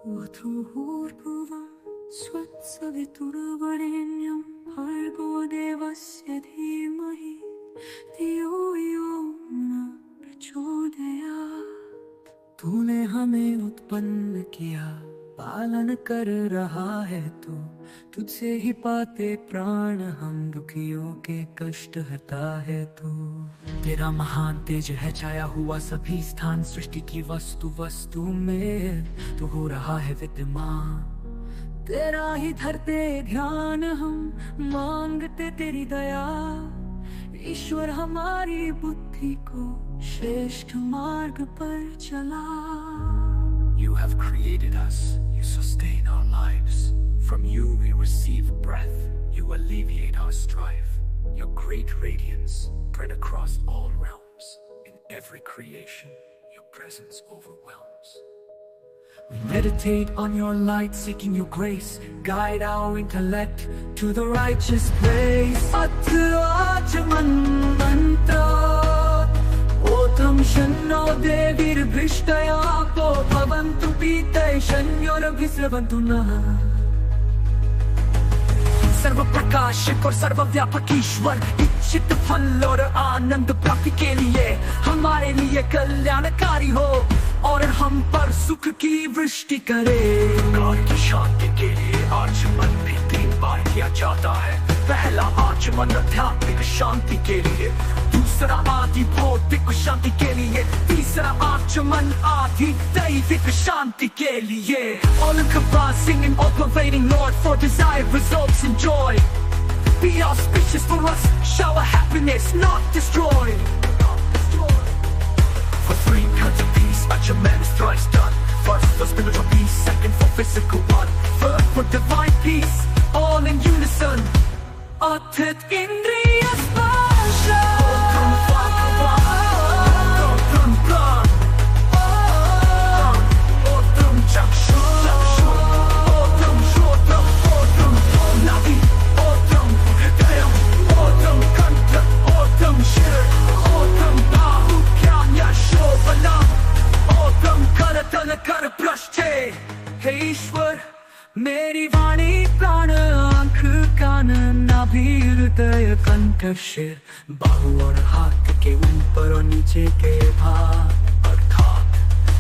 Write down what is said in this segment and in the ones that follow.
वधूर्भुवं स्वत्सवितुर्वरेण्यं भर्गो देवस्य धीमहि धियो यो न प्रचोदयात्। तूने हमें उत्पन्न किया, पालन कर रहा है तू, तुझसे ही पाते प्राण हम, दुखियों के कष्ट हटा है तू। तेरा महान तेज है छाया हुआ सभी स्थान, सृष्टि की वस्तु वस्तु में तू हो रहा है विद्यमान। तेरा ही धरते ध्यान हम, मांगते तेरी दया, ईश्वर हमारी बुद्धि को श्रेष्ठ मार्ग पर चला। You have created us, you sustain our lives. From you we receive breath, you alleviate our strife. Your great radiance spread across all realms. In every creation, your presence overwhelms. We meditate on your light, seeking your grace. Guide our intellect to the righteous place. Atmajaman mantra Otam shanno devirabhishtaya po bhavantu pitay shanyorabhisravantu nah। सर्व प्रकाशक और सर्वव्यापक ईश्वर, इच्छित फल और आनंद प्राप्ति के लिए हमारे लिए कल्याणकारी हो और हम पर सुख की वृष्टि करे। God की शांति के लिए आचमन भी 3 बार किया जाता है। पहला आचमन आध्यात्मिक शांति के लिए, दूसरा आदि भौतिक शांति के लिए, तीसरा आचमन आदि दैविक शांति के लिए। All encompassing and all pervading, Lord, for desire results in joy. Be auspicious for us, shower happiness, not destroy. For 3 kinds of peace, Achaman is thrice done. First for spiritual peace, second for physical one, third for divine peace, all in unison. Athat indriya sparsha हे ईश्वर, मेरी वाणी प्राण आंख कान नाभि हृदय कंठ शिर, बाहु और हाथ के ऊपर और नीचे के भाग, अर्थात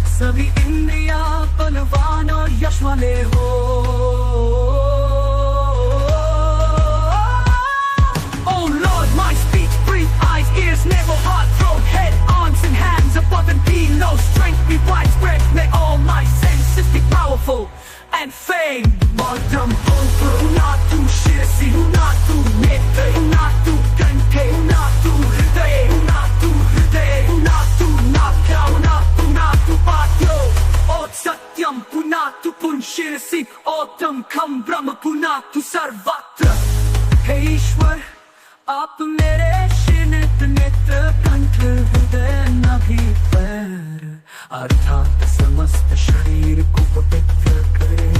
सभी इंद्रियां बलवान और यश वाले हो। Oh Lord, my speech, breathe, eyes, ears, navel, heart, throat, head, arms and hands, above and below, strength be widespread, may all my senses be powerful and fame. Madam over, unatu shirsi, unatu nete, unatu kante, unatu hridaye, unatu hridaye, unatu napya, unatu patyo, ot satyam punatu punshirsi, otam kham brahma punatu sarvatra। हे ईश्वर, आप मेरे शिर नेत्र कंठ हृदय नाभि पैर, अर्थात समस्त शरीर को पवित्र करे।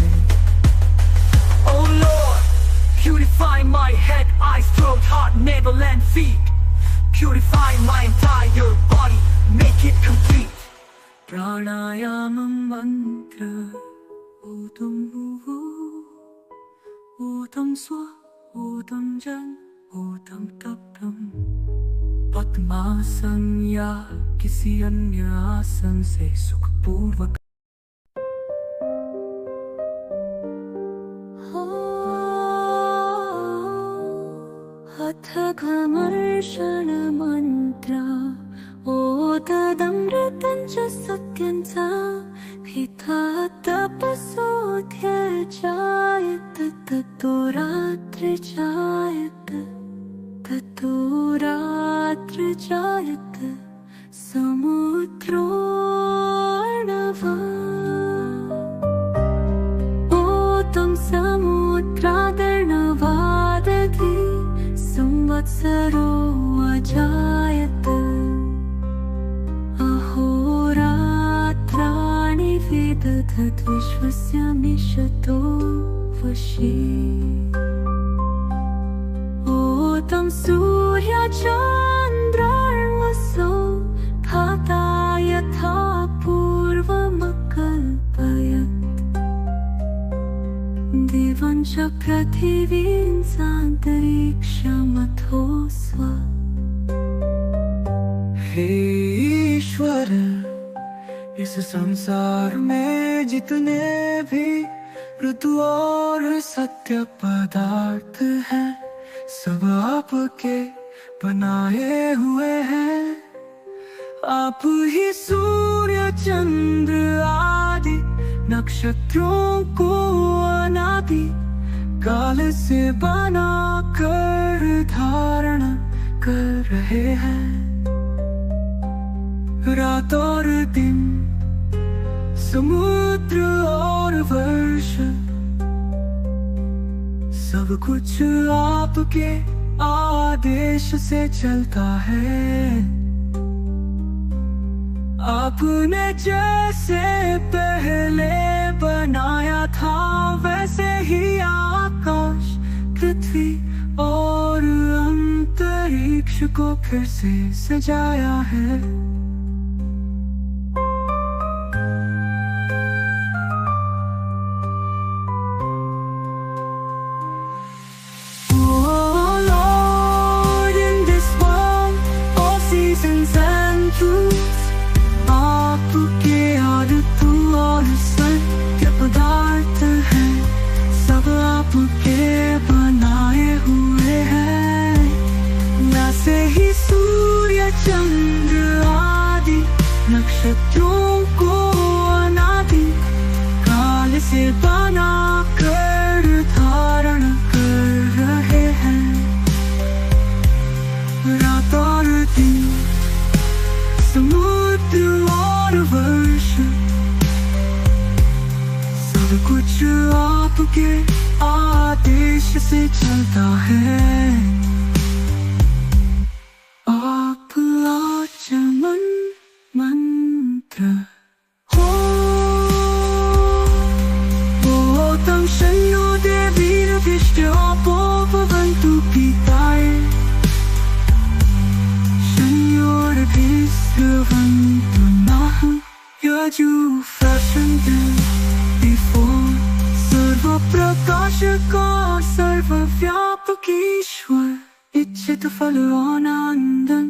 Oh Lord, purify my head, eyes, throat, heart, navel and feet. Purify my entire body, make it complete. Pranayama mantra Udam Bhuvu Udam Swa Udam Jan Udam Taptam। पद्मासन या किसी अन्य आसन से सुखपूर्वक अथ घमर्षण मंत्रा ओदमृतं च सत्यं च हिता तपसोऽध्यजायत ततो रात्रि जायत ततो रात्र जायत समुद्रोऽर्णवः। ओतं समुद्रादर्णवादधि संवत्सरो अजायत। अहोरात्राणि विदधत् विश्वस्य मिषतो वशी। ओतं सूर्यचन्द्रार्वसो धाता यथा पूर्वमकल्पयत्। च पृथिवीं सान्तरिक्षमथो स्व। हे ईश्वर, इस संसार में जितने भी ऋतु और सत्य पदार्थ हैं, सब आपके बनाए हुए हैं। आप ही सूर्य चंद्र आदि नक्षत्रों को अनादि काल से बना कर धारण कर रहे हैं। रात और दिन, समुद्र और वर्ष, सब कुछ आपके आदेश से चलता है। आपने जैसे पहले बनाया था, वैसे ही आकाश, पृथ्वी और अंतरिक्ष को फिर से सजाया है। पदार्थ हैं, सब आपके बनाए हुए हैं। वैसे ही सूर्य चंद्र आदि नक्षत्रों को अनादि काल से बना कर धारण कर रहे हैं। रात और दिन, समुद्र और वर्ष, सब कुछ आपके आदेश से चलता है। आप आचमन मंत्र हो, तं शन्यो देवीर्विष्टो भवन्तु पिताय, शन्योर्भिस्रवन्तु नः यजुःफ्रशन्तु। सर्वप्रकाशक और सर्वव्यापक ईश्वर, इच्छित फल आनंदन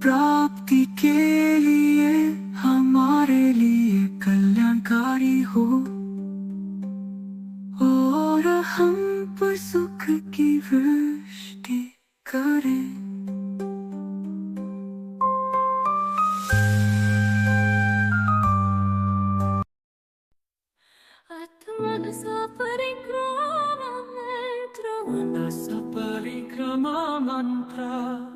प्राप्ति के लिए हमारे लिए कल्याणकारी हो, और हम पर सुख की वृष्टि करे। परिक्रमा मंत्र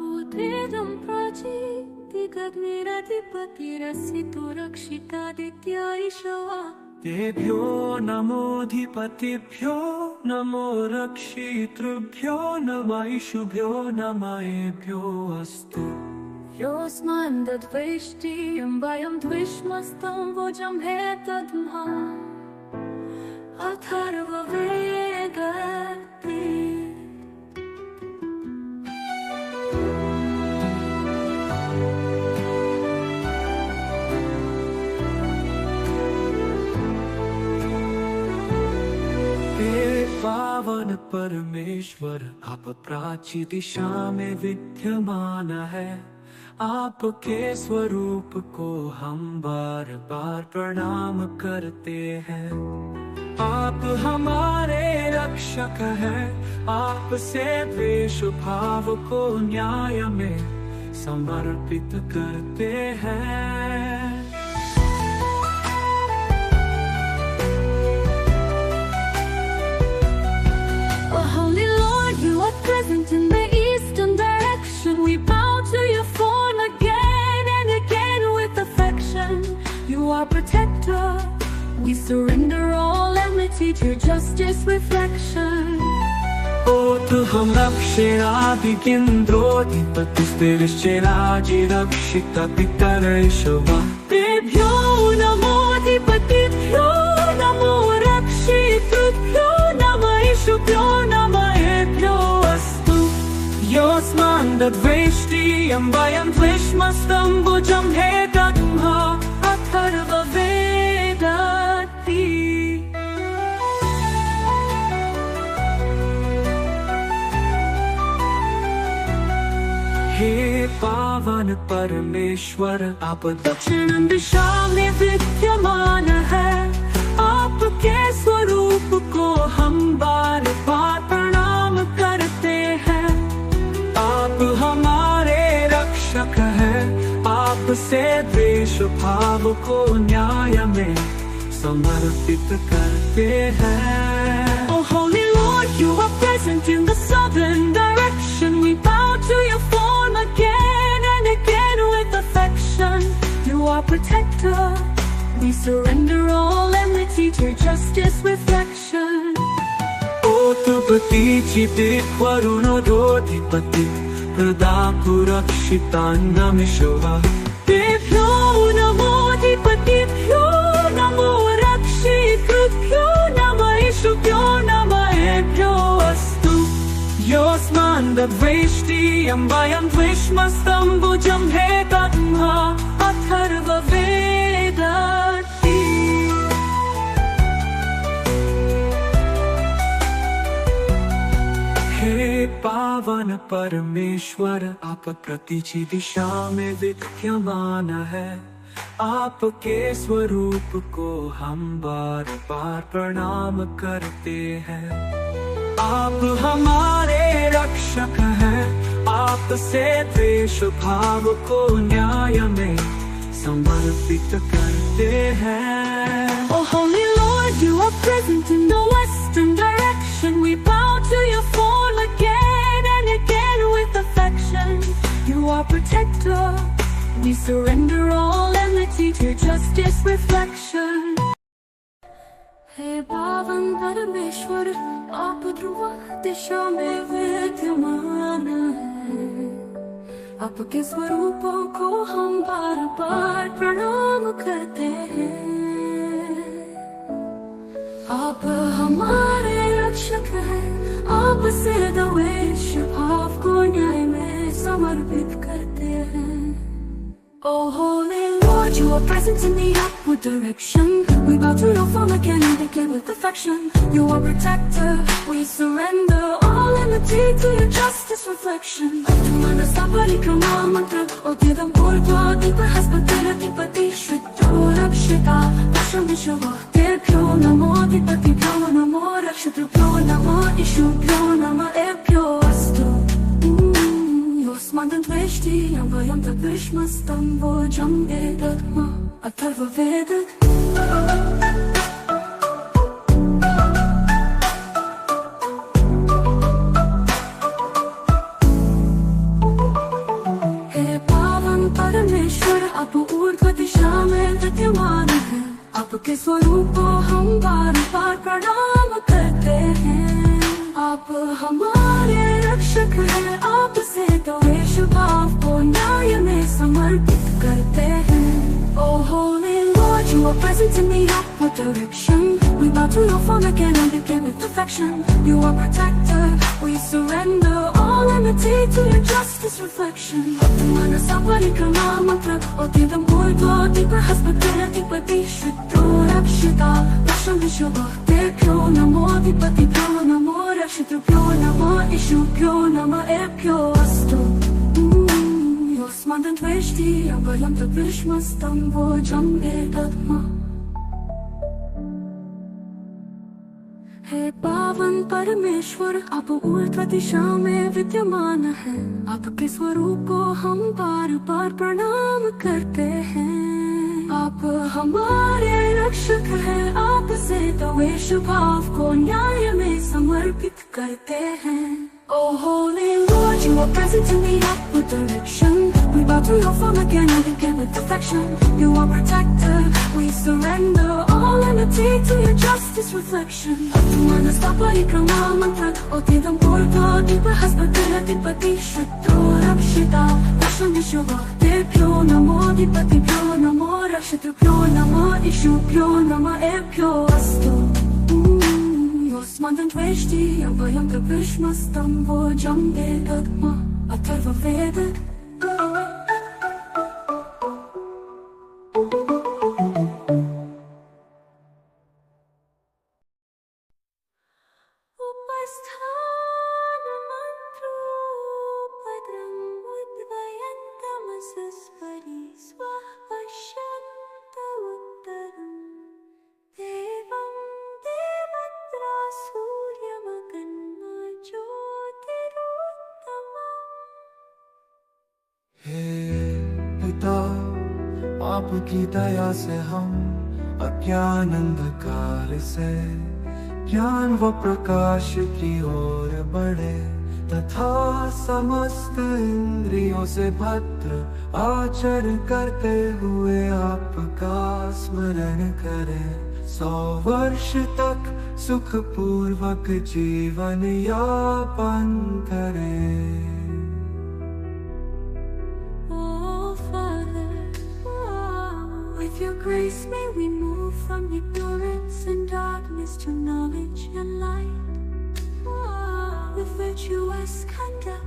उदेदं प्रचितिगग्निरधिपतिरसितो रक्षितादित्या ईशवा। तेभ्यो नमोऽधिपतिभ्यो नमो रक्षितृभ्यो नमः नमःभ्यो अस्तु। योऽस्मान् दद्वेष्टियं वयं द्विष्मस्तं भुजं हेतद्मः अथर्ववेदे। पावन परमेश्वर, आप प्राची दिशा में विद्यमान है। आपके स्वरूप को हम बार बार प्रणाम करते हैं। आप हमारे रक्षक हैं, आपसे द्वेष भाव को न्याय में समर्पित करते हैं। Holy Lord, you are present in the eastern direction. We bow to your throne again and again with affection. You are protector. We surrender all enmity to your justice reflection. Otu ham rakshiraधिपतिस्तिरश्चिराजि रक्षिता पितरैषवा। तेभ्यो नमोऽधिपतिभ्यो नमो रक्षितृभ्यो नमःभ्यो नमःभ्यो अस्तु। योऽस्मान् दद्वेष्टियं वयं द्विष्मस्तं भुजं हेतद्मः अथर्ववेदे। पावन परमेश्वर आप दक्षिण दिशा में विद्यमान है। आपके स्वरूप को हम बार बार प्रणाम करते हैं। आप हमारे रक्षक हैं, आपसे द्वेष भाव को न्याय में समर्पित करते हैं। Oh Holy Lord, you are present in the southern direction. We bow to your form again and again with affection. You are protector. We surrender all enmity to your justice reflection. ओतुपति चिते वरुणोधिपति प्रदापुरक्षितान्नमिषवा तेभ्यो नमोधिपतिभ्यो नमो रक्षितृभ्यो नमः ईशुभ्यो नमः अस्तु। योऽस्मान् द्वेष्टियं वयं द्विष्मस्तम्भुजं हेतन्मः अथर्ववेदति। हे पावन परमेश्वर आप प्रतिचि दिशा में विद्यमान है। आपके स्वरूप को हम बार बार प्रणाम करते हैं। आप हमारे रक्षक हैं, आपसे द्वेष भाव को न्याय में समर्पित करते हैं। Oh Holy Lord, you are present in the western direction. We bow to your form again and again with affection. You are protector. We surrender all enmity to your justice reflection. हे पावन परमेश्वर आप ध्रुव दिशा में विद्यमान हैं। आपके स्वरूपों को हम बार बार प्रणाम करते हैं। आप हमारे रक्षक हैं, आपसे द्वेष भाव को न्याय में समर्पित करते हैं। Oh Holy Lord, you are present in the upward direction. We bow to your form again and again with affection. You are protector. We surrender all enmity to your justice reflection. Tumana parikrama mantra odidam purva deepa haspadena deepati shuddho rakshita dasham vishava tebhyo namo deepatibhyo namo rakshitubhyo namo ishubhyo namo ebhyo astu. Yo'sman द्वेष्टियं वयं द्विष्मस्तम्भुजं हेतन्मः अथर्ववेदति। हे पावन परमेश्वर आप ऊर्ध्व दिशा में विद्यमान हैं। आपके स्वरूप को हम बार बार प्रणाम करते हैं। आप हमारे रक्षक हैं, आपसे द्वेष भाव को न्याय में समर्पित करते हैं। Oh Holy Lord, you are present in the upward direction. We bow to your form again and again with affection. You are protector. We surrender all enmity to your justice reflection. Manasa parikrama mantra odidam purva deepa haspadena deepati shuddho rakshita dasham vishava tebhyo namo deepatibhyo namo rakshitubhyo namo ishubhyo namo ebhyo astu. Yo'sman द्वेष्टियं वयं द्विष्मस्तम्भुजं हेतन्मः। हे पावन परमेश्वर आप ऊर्ध्व दिशा में विद्यमान हैं। आपके स्वरूप को हम बार बार प्रणाम करते हैं। आप हमारे रक्षक हैं, आपसे द्वेष भाव को न्याय में समर्पित करते हैं। Oh Holy Lord, you are present in the upward direction. We bow to your form again and again with affection. You are protector. We surrender all enmity to your justice reflection. Manasa parikrama mantra odidam purva deepa haspadena deepati shuddho rakshita dasham vishava tebhyo namo deepatibhyo namo rakshitubhyo namo ishubhyo namo ebhyo astu. Yo'sman द्वेष्टियं वयं द्विष्मस्तम्भुजं हेतन्मः अथर्ववेदति। उपस्थानमन्त्रोपद्रं उद्वयन्तम आपकी दया से हम अज्ञान अंधकार से ज्ञान व प्रकाश की ओर बढ़े, तथा समस्त इंद्रियों से भद्र आचरण करते हुए आपका स्मरण करें। 100 वर्ष तक सुखपूर्वक जीवन यापन करें। With your grace may we move from ignorance and darkness to knowledge and light. With virtuous conduct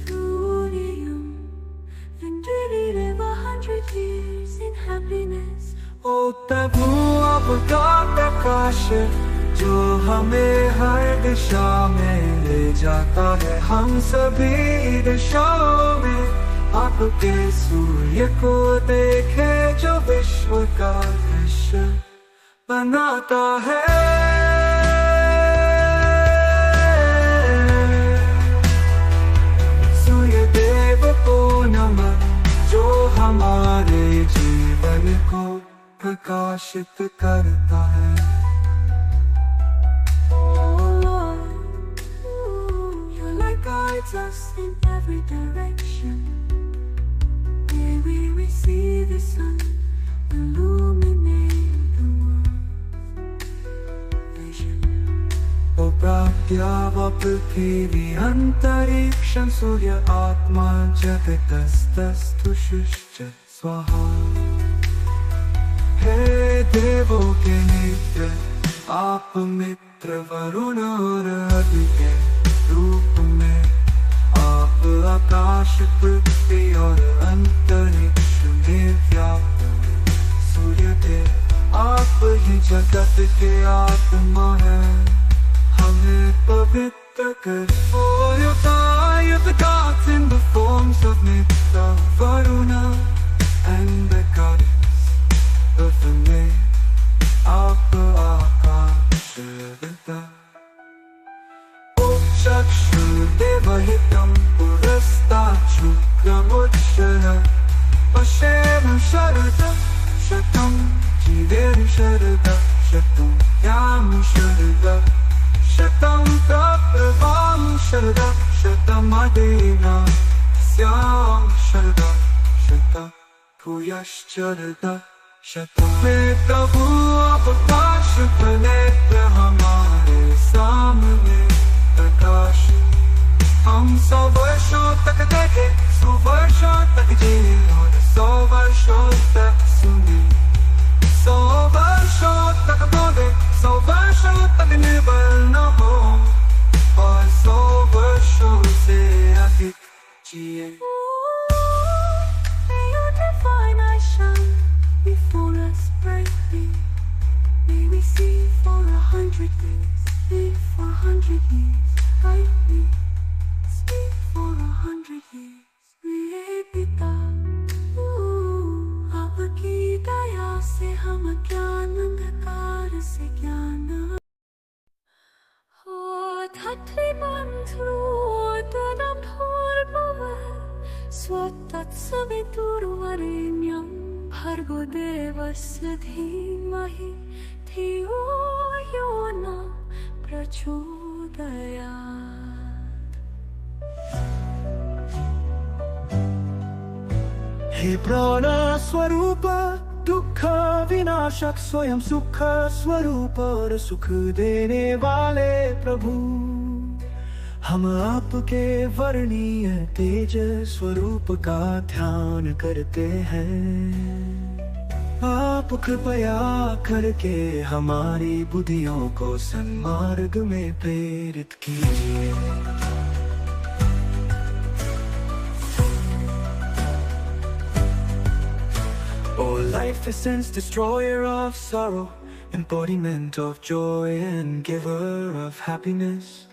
through you, and really live 100 years in happiness. ओ प्रभु आपका प्रकाश जो हमें हर दिशा में ले जाता है, हम सभी दिशाओं में आपके सूर्य को देखे जो विश्व का दृश्य बनाता है। सूर्य देव को नमन जो हमारे जीवन को प्रकाशित करता है। Your light guides us in every direction. We receive the sun, illuminate the world. Vision. O pratyava prithvi antariksham surya atma jagatastastu shushcha swaha। हे देवों के नित्य आप मित्र वरुण और अग्नि के रूप में, आप आकाश पृथ्वी और अंतरिक्ष में व्याप्त सूर्य देव आप ही जगत के आत्मा है। हमें पवित्र कर for your fire the gods in the forms of Mitra, Varuna and the goddess of the name आप आकाश देवता। चक्षुर्देवहितं पुरस्तात् शुक्रमुच्चर पश्येम शरद शतं जीवेम शरद शतं याम शरद शतं प्रभवाम शरद शतमदेव स्याम शरद शतं भूयश्चरद शतं। हे प्रभु आपका शुभ नेत्र हमारे सामने प्रकाश, हम 100 वर्षों तक देखे, 100 वर्षों तक जिए और 100 वर्षों तक सुने, 100 वर्षों तक बोले, 100 वर्षों तक निर्बल न हो और 100 वर्षों से अधिक जिए। May your divine eyes shine before us brightly. May we see for 100 days, live for 100 years, brightly. Speak for 100 years, प्रिय पिता। आपकी दया से हम ज्ञान अंधकार से ज्ञान। धात्रीमन्त्रोदनं भूर्भुवः स्वतत्सवितुर्वरेण्यं भर्गो देवस्य धीमहि धियो यो न प्रचोदयात्। हे प्राण स्वरूप दुख विनाशक स्वयं सुख स्वरूप और सुख देने वाले प्रभु, हम आपके वर्णीय तेज स्वरूप का ध्यान करते हैं। आप कृपया करके हमारी बुद्धियों को सन्मार्ग में प्रेरित कीजिए। O life essence, destroyer of sorrow, embodiment of joy and giver of happiness,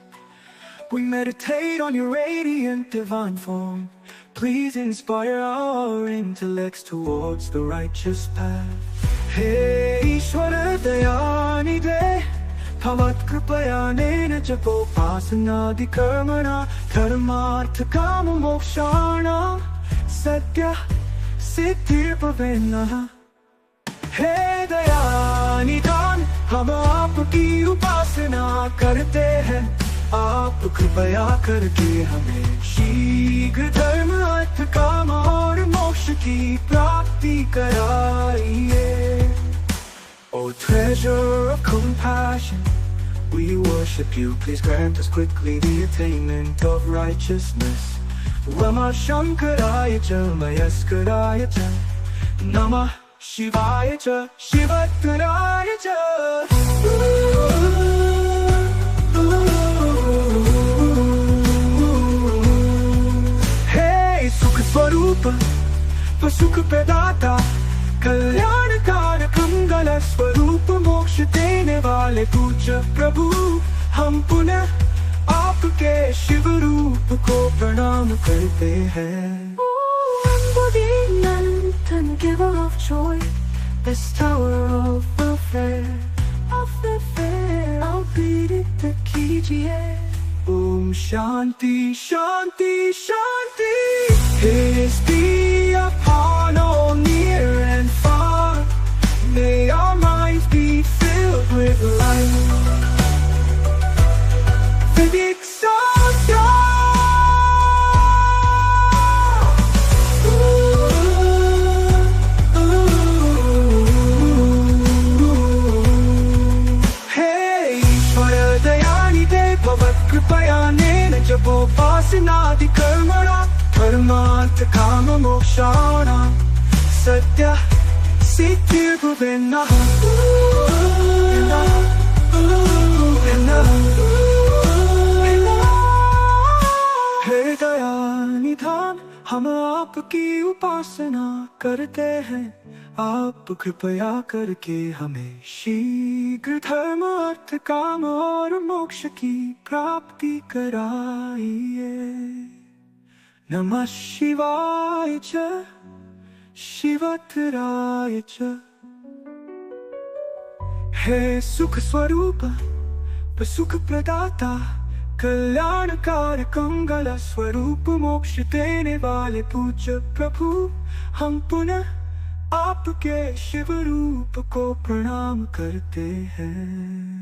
we meditate on your radiant divine form. Please inspire our intellects towards the righteous path. Hey Ishwara Dayanide, Bhavat Kripayaneena Japopasana Karmana Dharmartha Kama Mokshana Satya सिद्धि प्रवेन्नः। हे दयानिधान हम आपकी उपासना करते हैं, आप कृपया करके हमें शीघ्र धर्म अर्थ काम और मोक्ष की प्राप्ति कराइए। O treasure of compassion, we worship you, please grant us quickly the attainment of righteousness. Namah Shankaraya Cha, Mayaskaraya Cha, Namah Shivaya Cha, Shivatraya Cha. Hey Sukh Swarupa, Sukh Pradata, कल्याणकारक मंगल स्वरूप मोक्ष देने वाले पूज्य प्रभु, हम पुनः आपके शिव रूप को प्रणाम करते हैं। Embodiment, giver of joy, bestower of welfare, अवतीर्थ कीजिए। ओम शांति शांति शांति। Peace be upon all near and far. May our minds be filled with light. Vivek Satya. Hey, Ishvara Dayanide Bhavat Kripayanen Jabopasana Karmana Dharmartha Kama Mokshana Satya Siddhi Bhuvenah. हे दयानिधान हम आपकी उपासना करते हैं, आप कृपया करके हमें शीघ्र धर्म अर्थ काम और मोक्ष की प्राप्ति कराइए। नमः शिवाय च शिवतराय च। हे सुख स्वरूप सुख प्रदाता, कल्याणकारक मंगल स्वरूप मोक्ष देने वाले पूज्य प्रभु, हम पुनः आपके शिव रूप को प्रणाम करते हैं।